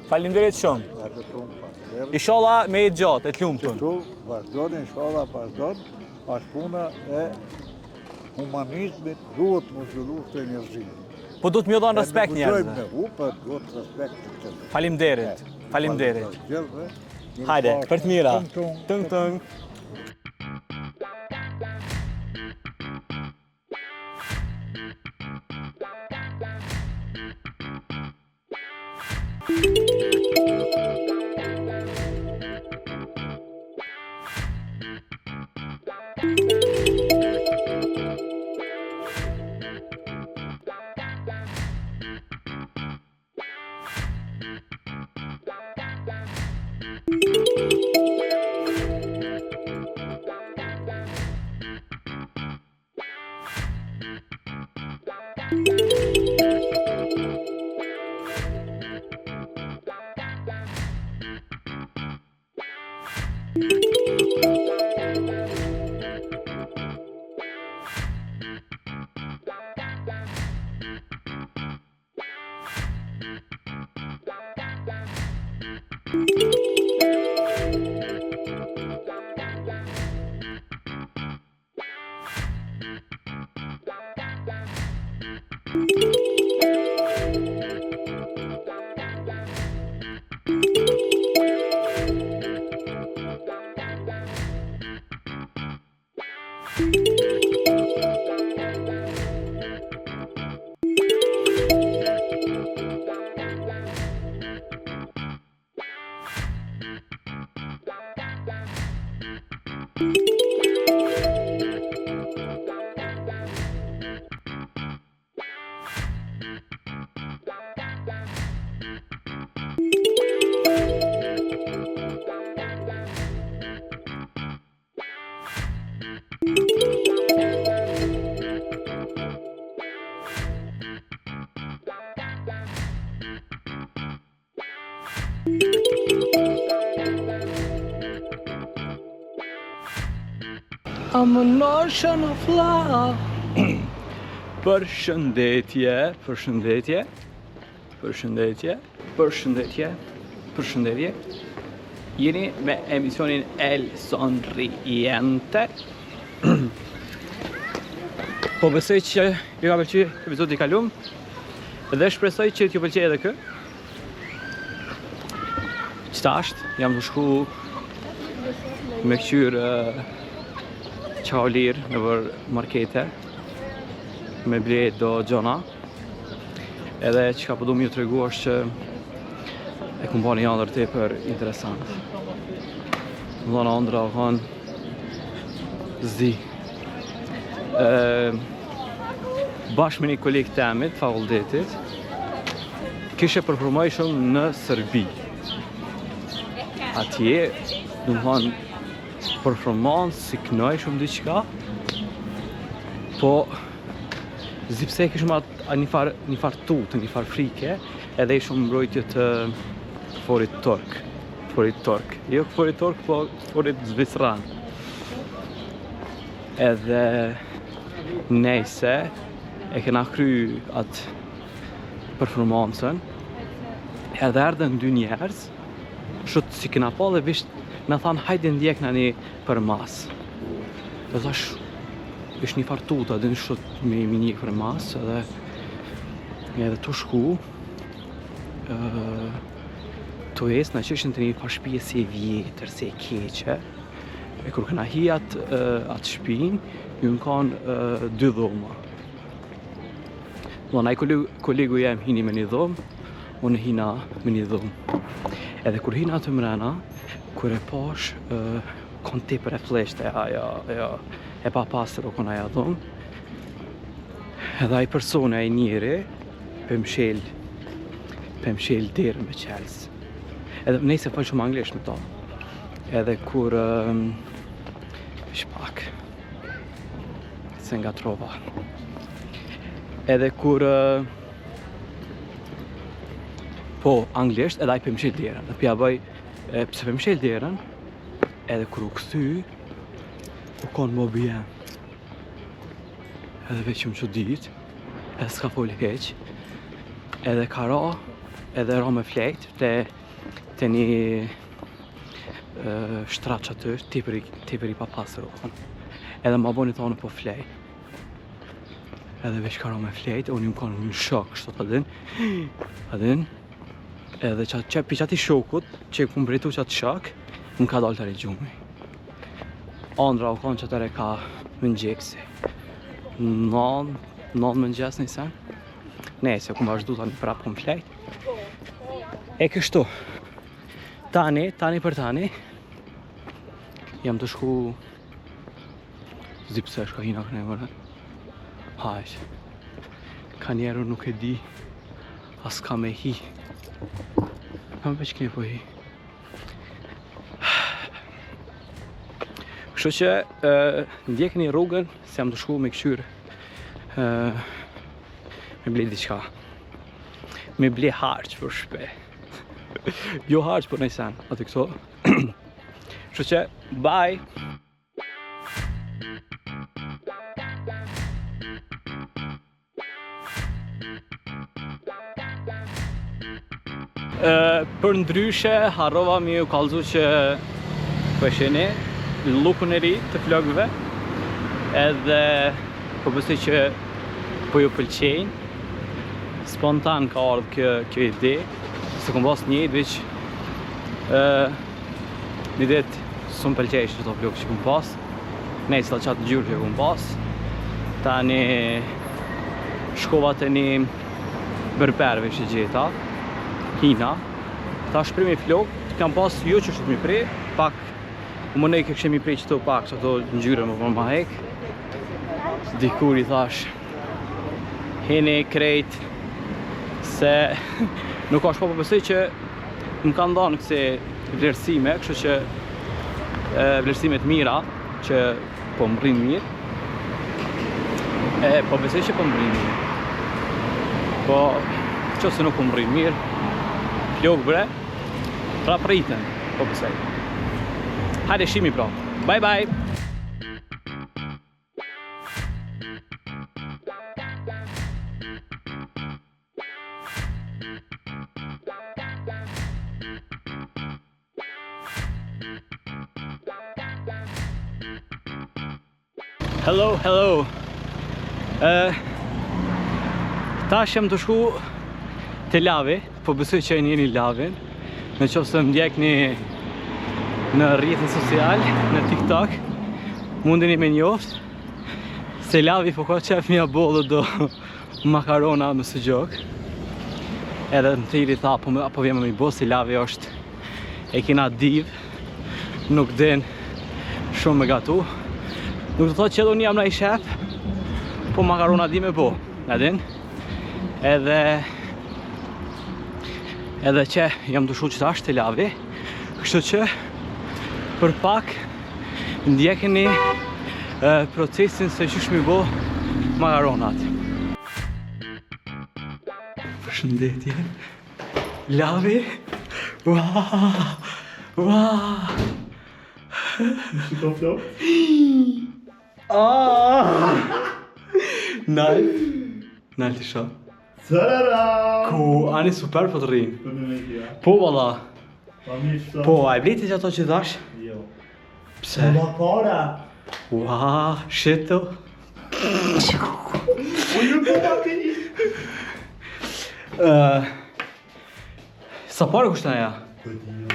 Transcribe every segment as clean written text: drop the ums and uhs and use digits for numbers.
Faleminderit shumë. Inshallah me jetë gjatë, e të lumtur. Këtu vazhdon, inshallah vazhdon, është puna e humanizmit, duhet më zhvillu këtë njerëzimit. Po duhet më dhon respekt njerëzve. Duhet respekt të të. Faleminderit. Hajde, për të mira. Tung tung. I'm an ocean of love. Përshëndetje, përshëndetje. Përshëndetje, përshëndetje, përshëndetje. Jeni me emisionin El Sonriente. Po besoj që ju ka pëlqyer episodi i kalum dhe shpresoj që t'ju pëlqejë edhe kë. Qëta është, jam të shku me këqyrë qaolir në për markete me blet do gjona edhe që ka përdu më të regu është që e kumë ba një andër të për interesant më dhona andra o kanë zdi bashkë me një kolik të emit fakultetit kishe përformoj shumë në Serbi atje du më thonë performancë, si kënoj shumë diqka po zipse kishëm një far tutë, një far frike edhe i shumë mbrojtje të forit tork jo forit tork, po forit zvicran edhe nejse e kena kry atë performancën edhe erdhen dy njerëz shut si kena pa dhe visht me thanë hajde ndjek në një për mas dhe thash ish një fartuta dhe në shut me një për mas edhe të shku të esë në që ishën të një pashpije si e vjetër, si e keqe e kur këna hi atë shpin ju në kanë dy dhoma do na i kolegu jem hini me një dhom unë hina me një dhom edhe kur hina të mrena kur e pash kon te për e fleshte e pa pasër o kon aja dhom edhe aj persone aj njeri për mshel derë me qels edhe nejse fal shumë anglisht me ta edhe kur shpak se nga trova edhe kur po anglisht edhe aj për mshel derën dhe pja bëj pse për mshel derën edhe kur u kthy, u konë më bjen. Edhe veç më çudit, edhe s'ka fol heq, edhe ka edhe ra me flejt, te një shtraç aty, tepër i papastër u konë. Edhe ma boni thonë po flej. Edhe veç ka ra me flejt, unë më konë në shok, kështu të adin. Edhe pi qati shokut, që ku mbritu qatë shok, më ka dalë të regjumi. Andra u konë që tëre ka më nxeksi. Në më ngjes një sen. Ne, se ku më vazhdu tani prapë ku më flejt. E kështu. Tani për tani, jam të shku... Zi pëse shka hina këne vërë. Hajq. Ka njerë nuk e di. As ka me hi. Kam veç këne po hi. Kështu që ndjekni rrugën se jam të shku me këshyre. Me ble diqka. Me ble harq për shpe. Jo harq për nej sen. Aty këto. Kështu që, bye! Për ndryshe, harrova mi u kallzu që po e shihni lukun e ri të flokëve, edhe po besoj që po ju pëlqejnë. Spontan ka ardhur kjo ide, se kom pas një veç një ditë s'm pëlqej çto flokë që kom pas. Ne sa çat gjyrë që kom pas. Tani shkova te një berberve që gjeta. Hina, ta shprimi flok, kam pas jo që shtë mi prej, pak, më nej ke kështë mi prej qëto pak, që ato ngjyre më ma hek. Dikur i thash, heni krejt, se nuk ka shpo po besoj që më kanë dhanë këse vlerësime, kështu që vlerësimet mira, që po më rrinë mirë, po besoj që po më rrinë mirë. Po, që se nuk po më rrinë mirë, flok bre, pra pritën, po pësej. Hajde shimi pra. Bye bye! Hello. Tash jam të shku te lavi, po besoj që e njeni lavin. Në qoftë se më ndjekni në rrjetin social, në TikTok, mundeni me njoft se lavi po ka qef mja bolë do makarona më së gjok. Edhe në tiri tha, apo vjema me i bo, si lavi është e kina div, nuk din shumë me gatu. Nuk të thot që edhe unë jam në i shef, po makarona di me bo, në din. Edhe që jam të shu që ta është të lavi, kështu që për pak ndjekeni procesin se që shmi bo makaronat. Përshëndetje, lavi, Shiko flok? Nal të shoh. Sarara! Ku, ani super po të rrinë. Për në me kja. Po, valla. Pa mi shto. Po, a e bleti që ato që dhash? Jo. Pse? Ma para. Ua, shito. Unë nuk po ma të një. Sa pare kushtë aja? Për ti jo.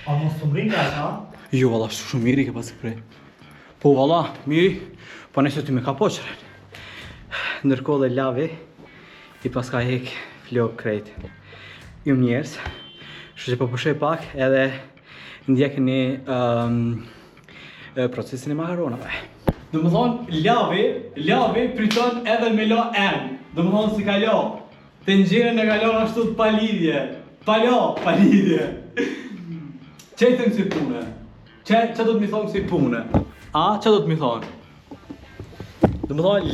A mos të mrin ka ta? Jo, valla, shumë miri ke pasi prej. Po, valla, miri. Po nëse ty me ka poqëren. Ndërkohë dhe lavi i paska hek flok krejt. Jum njerës. Shë që po përshoj pak edhe ndjekni procesin e makaronave. Dhe më thonë, lavi priton edhe me la em. Dhe më thonë si ka la. Të nxjerën e ka la ashtu të palidhje. Palidhje. Që i thëmë si pune? Që do të mi thonë si pune? A, që do të mi thonë? Dhe më thonë,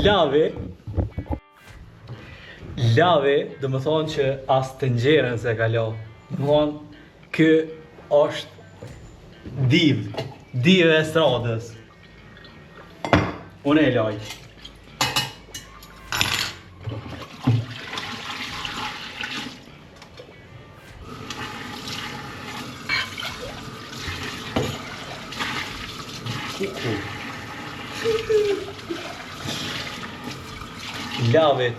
lavi, dhe më thonë që as të nxjerën se ka la. Dhe më thonë, kë është div e estradës. Unë e laj. Lavit.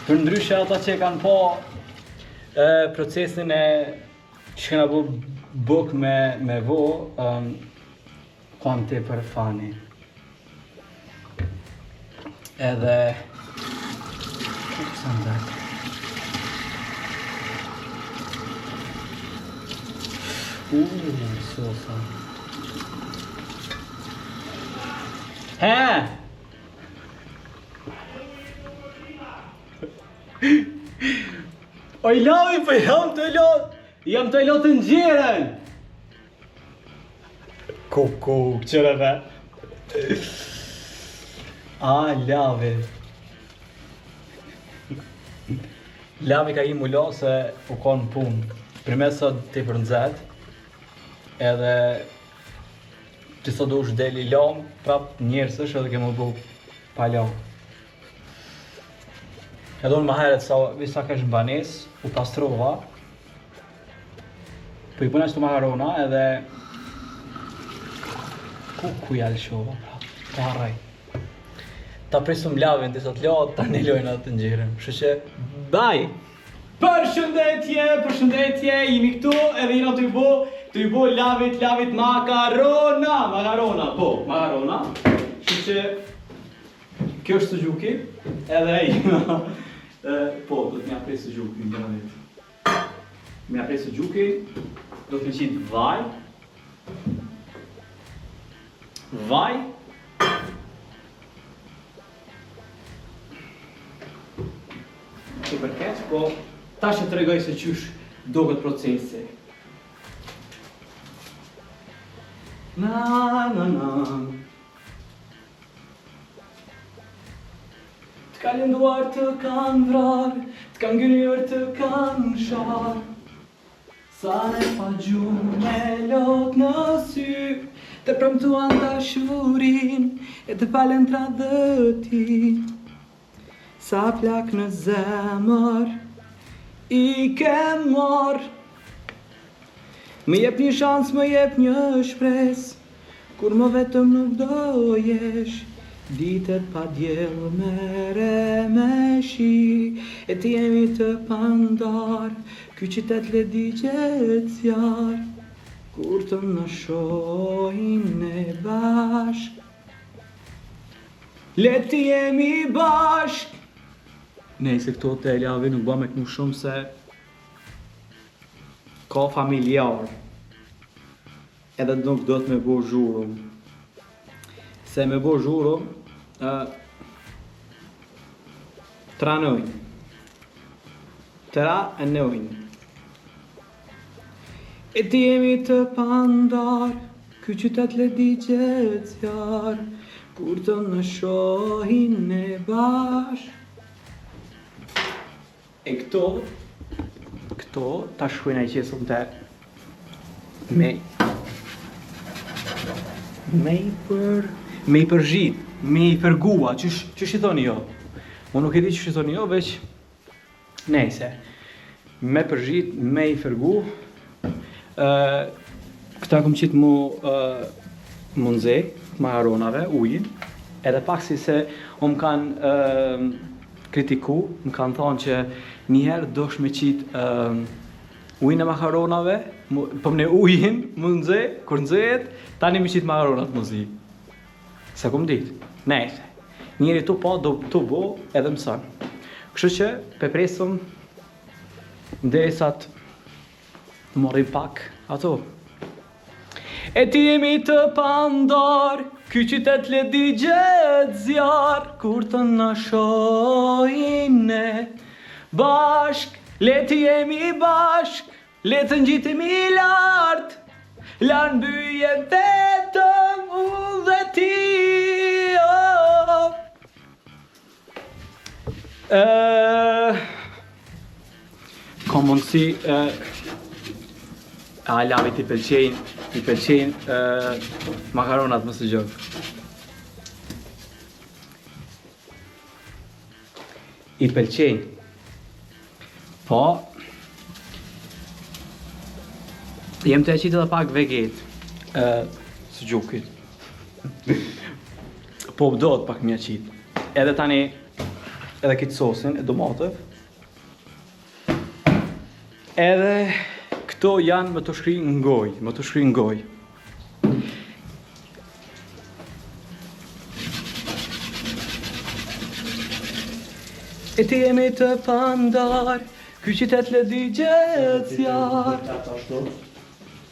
Për ndryshe ata që kanë po procesin e që kanë bu buk me vo, kanë te për fani. Edhe... Kësa në dhek? Sosa. He! Oj lavi, për jam të lot të ngjeren! Kuk, qëre dhe. A, lavi. Lavi ka i mulo se u konë punë. Primet sot të i përnzet, edhe që sot u shdeli lam, prap njerësësh edhe ke më bu pa lam. Edhe unë ma heret sa kesh në banes, u pastrova, po i puna që të makarona edhe ku jallë shova, ta harraj. Ta prisum lavin të sot lot, ta nilojnë atë të ngjirem, kështu që bye! Përshëndetje, jemi këtu edhe jena të i bo lavit makarona, makarona. Kështu që kjo është Suzuki, edhe jena, po, do t'mja prej Suzuki në gjëravit. Mja prej Suzuki, do t'me qitë vaj, që përket, po ta që të regoj se qysh do këtë procesi. Na. Të ka lënduar të kanë vrar, të kanë gënjur të kanë shar. Sa ne pa gjumë me lot në sy, të premtuan dashurin e të palen tradhëtin. Sa plak në zemër i ke marr, më jep një shans, më jep një shpres, kur më vetëm nuk do jesh. Ditët pa djellë mere me shi, e ti jemi të pandar, ky qytet le digjet zjar, kur të në shohin e bashk, le ti jemi bashk. Nej, se këto të lavi nuk bëmë e kënu shumë se ka familjar, edhe nuk do të me bo zhurum. Se me bo zhurum, tranojnë. Tranojnë. E ti jemi të pandar, ky qytet le digjet zjar, kur të në shohin e bashk. E këto ta shkruajnë ai qesëm të me i përzhit, me i përgua, qysh i thoni jo? Unë nuk e di qysh i thoni jo, veç nejse. Me përzhit, me i përgu, këta kom qitë mu nxe, makaronave, ujin, edhe pak si se më kanë kritiku, më kanë thonë që njëherë dosh me qitë ujin e makaronave, po mne ujin, më nxe, kur nxehet, tani me qitë makaronat më zi. Se kom ditë, nejse. Njeri tu po, do tu bo, edhe mësën. Kështu që, pepresëm, nderisat morim pak ato. E ti jemi të pandar, ky qytet le digjet zjar, kur të na shohin ne bashk, le ti jemi bashk, le të ngjitemi lart, lan byje vetëm unë dhe ti. ka mundësi Lavit i pëlqejnë makaronat më së gjok. I pëlqejnë. Po, jem të e qitë edhe pak veget së gjukit. Po pëdojt pak mja qitë. Edhe tani, edhe kitë sosin e domatëv. Edhe këto janë më të shkri në goj, E ti jemi të pandar, ky qytet ledi gjecjar.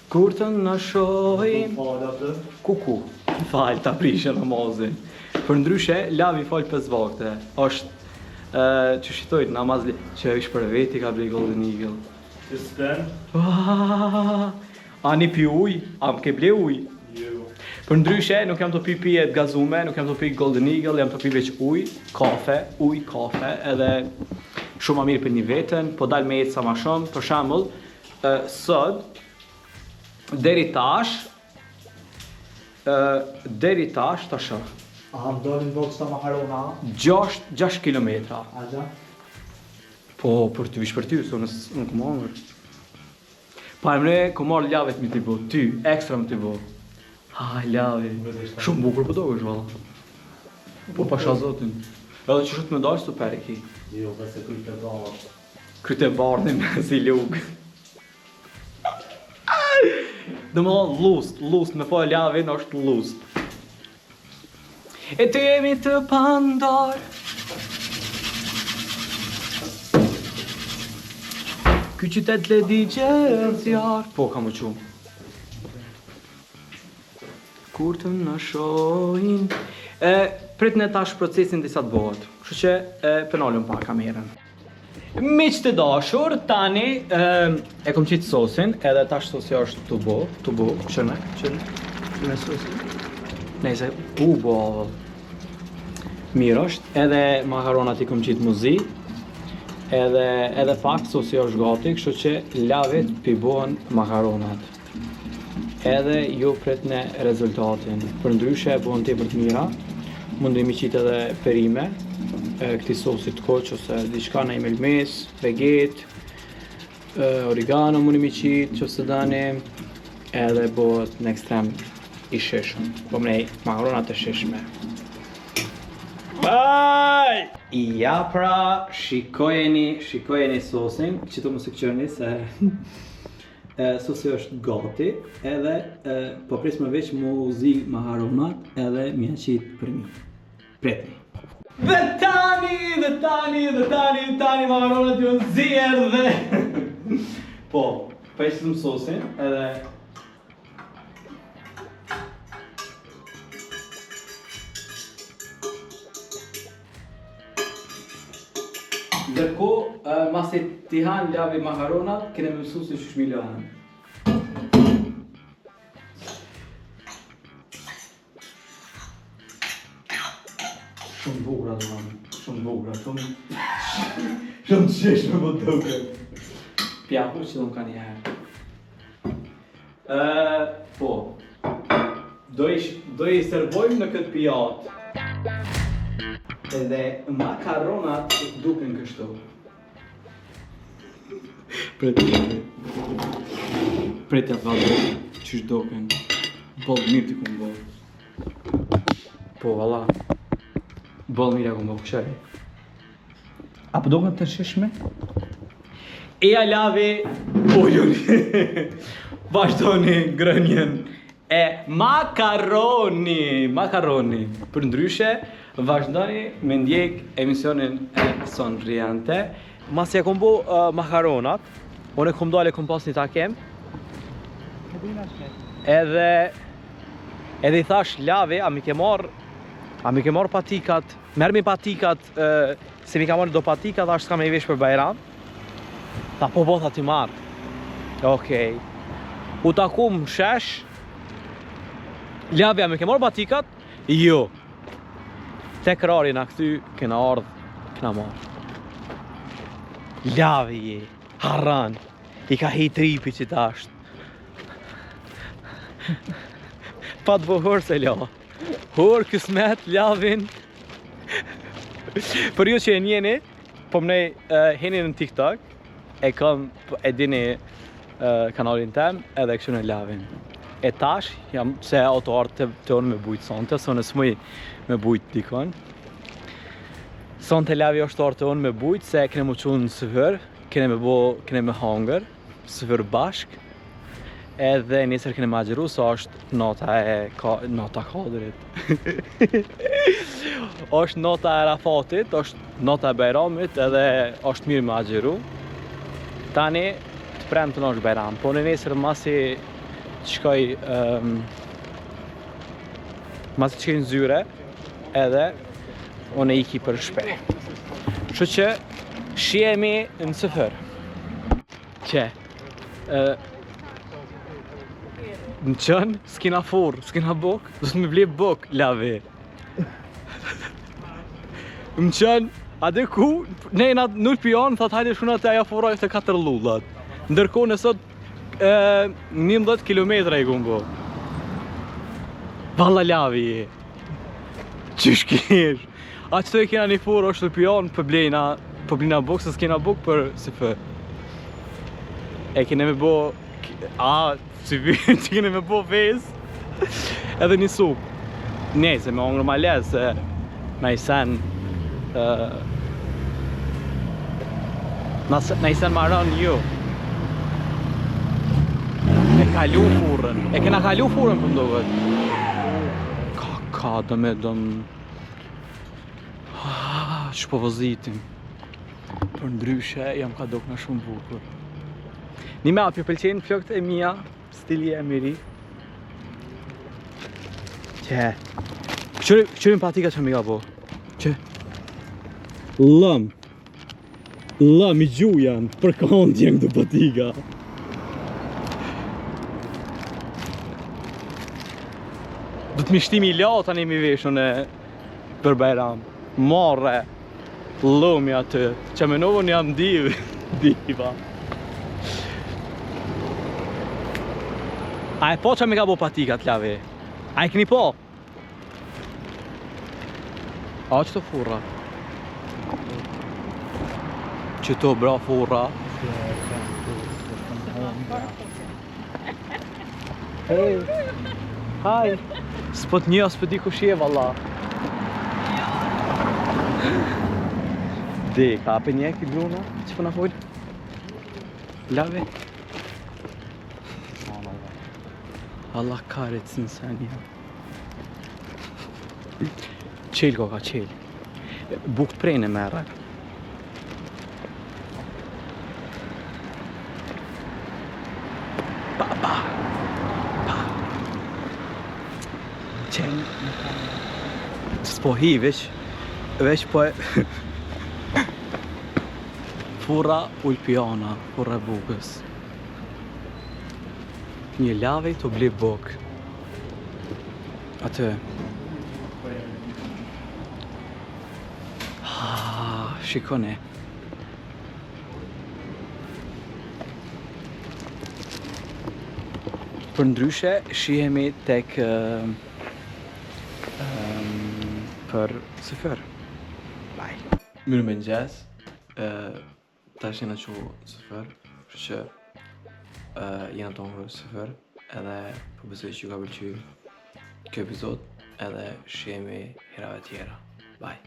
Kur të në shohim Kuku Falë të prishë namazin. Për ndryshe, Lavi falë 5 vakte. Është që shitojt namazli që është për veti ka blej Golden Eagle. A një pi uj? A më ke ble uj? Për ndryshe, nuk jam të pi pijet gazume, nuk jam të pi Golden Eagle, jam të pi veç uj, kafe, edhe shumë ma mirë për një vetën, po dal me jetë sa ma shumë. Për shambull, sot, deri tash tasha. A më dolin boks të makarona? 6 kilometra. Aja? Po, për ty, vish për ty, so nuk më angër. Pa e mre, ko marrë Lavet mi t'i bo, ty, ekstra mi t'i bo. Ha, Lavi, shumë bukur për do është, valla. Po, pasha zotin. Edhe që shumë me dalë së peri ki. Jo, përse kryte barë. Kryte barë në si lukë. Dhe më thonë lust, me po e Lavin është lust. E të jemi të pandar. Ky qytet ledi gjecjar. Po, ka më qumë. Kur të në shohin. Prit në tash procesin disa të bëhet. Kështu që penalëm pa kamerën. Miq të dashur, tani e kom qitë sosin, edhe tash sosja është të bo, qërme sosin. Nejse, bo, mirë është, edhe makaronat i kom qitë muzi, edhe fakt sosja është gati, kështu që Lavit pibohen makaronat. Edhe ju pretne rezultatin, për ndryshe e bohen tepër të mira, mundi mi qitë edhe perime, këti sosit koq ose diçka në melmes, veget, oregano mundi mi qitë që së dani, edhe bëhet në ekstrem i shishëm, po mnej makaronat e shishme. Aj! Ja pra, shikojeni sosin, qëtu më së këqërni se sosi është gati, edhe po pres më veç mu zi makaronat edhe mja qitë për mi. Pretni. Dhe tani makaronat ju në zjerë dhe... Po e qëtëm sosin edhe... Ndërko, masi t'i hanë Lavi makaronat, kene me mësu se që shmilo hanë. Shumë bugra dhe manë, shumë bugra, shumë të sheshme më të duke. Pjakur që dhëmë ka një herë. Po, do i servojmë në këtë pjatë. Edhe makaronat duken kështu. Pretja vallë, qysh duken. Bollë mirë t'i kumë bollë. Po, valla. Bollë mirë kumë bollë, këshari. Apo duken të shishme? Eja Lavi, ulluni. Vazhdoni grënjen e makaroni. Për ndryshe, vazhdoni me ndjek emisionin e Sonriante. Masi e kom bo makaronat, unë e kom dole kom pas një takem. Edhe i thash Lavi, a mi ke marr patikat, merr mi patikat, se mi ka marrë do patikat, ashtë s'ka me i vesh për Bajram. Ta po tha ti marr. Okej. U takum shesh. Lavi, a mi ke marrë patikat? Jo. Tek rari na këty, kena ardhë, kena marrë. Lavi je. Harran. I ka hi tripi që tasht. Pa të bëhër se la. Hor, kësmet, lavin. Për ju që e njeni, po mënej heni në TikTok, e kam, e dini kanalin tem, edhe kështu në lavin. E tash, jam se autoartë të unë me bujtë sonte, se unë s'muj me bujtë dikon. Sonte lavi është orë të unë me bujtë, se kene mu qunë në sëfër, kene me hangër, sëfër bashk, edhe nesër kene ma gjeru, sa është nota kadrit. është nota e Rafatit, është nota e Bajramit, edhe është mirë ma gjeru. Tani, të premë të në është Bajram, po në nesër masi të shkoj në zyre, edhe unë e iki për shpe. Kështu që shihemi në sëfër. Që në qënë, s'kina furë, s'kina buk, do të me vli buk, lavi. Në qënë, ade ku, nejna nuk pion, thot hajde shuna të aja furaj të 4 lullat. Ndërko nësot 11 kilometra i kumbo. Valla lavi. Qysh kish? A që të e kena një furë është të pion për blina buk, se s'kena buk për sëfër. E kene me bo... si vjen që kene me bo vez. Edhe një sup. Nej, se me ongrë ma lez, se na i sen... na i sen ma rënë ju. E kalu furën. E kena kalu furën për mdovet. Ka dëmë... që po vëzitim. Për ndryshe, jam ka dok në shumë bukur. Një me apë pëlqenë flokët e mija, stili e miri. Që... Qërim patika që mi ka po. Që... Lëm i gjujan, për kanë t'jem këtu patika. Do të mi shtimi la tani mi veshën e për Bajram. Marre lëmi aty, që me novën jam diva. A e po që me ka bo patikat lavi? A e këni po? A që të furra? Që të bra furra? Hey, hi! S'pët një, s'pët di ku shje, valla. Dhe, ka apë një këtë gruna, që përna folë? Lave? Allah karet së nësen një. Qelë ko ka qelë. Buk të prejnë e merë. Pa. Qelë. S'po hi, veç po e... Furra ulpiana, furra bukës. Një lave të bli buk. Atë. Shikone. Për ndryshe, shihemi tek... për sëfër. Bye. Mirë me njës. Ta është jena që sëfër, që jena të ongrë sëfër, edhe përbësoj që ju ka pëlqy kjo epizod, edhe shihemi herave tjera. Bye.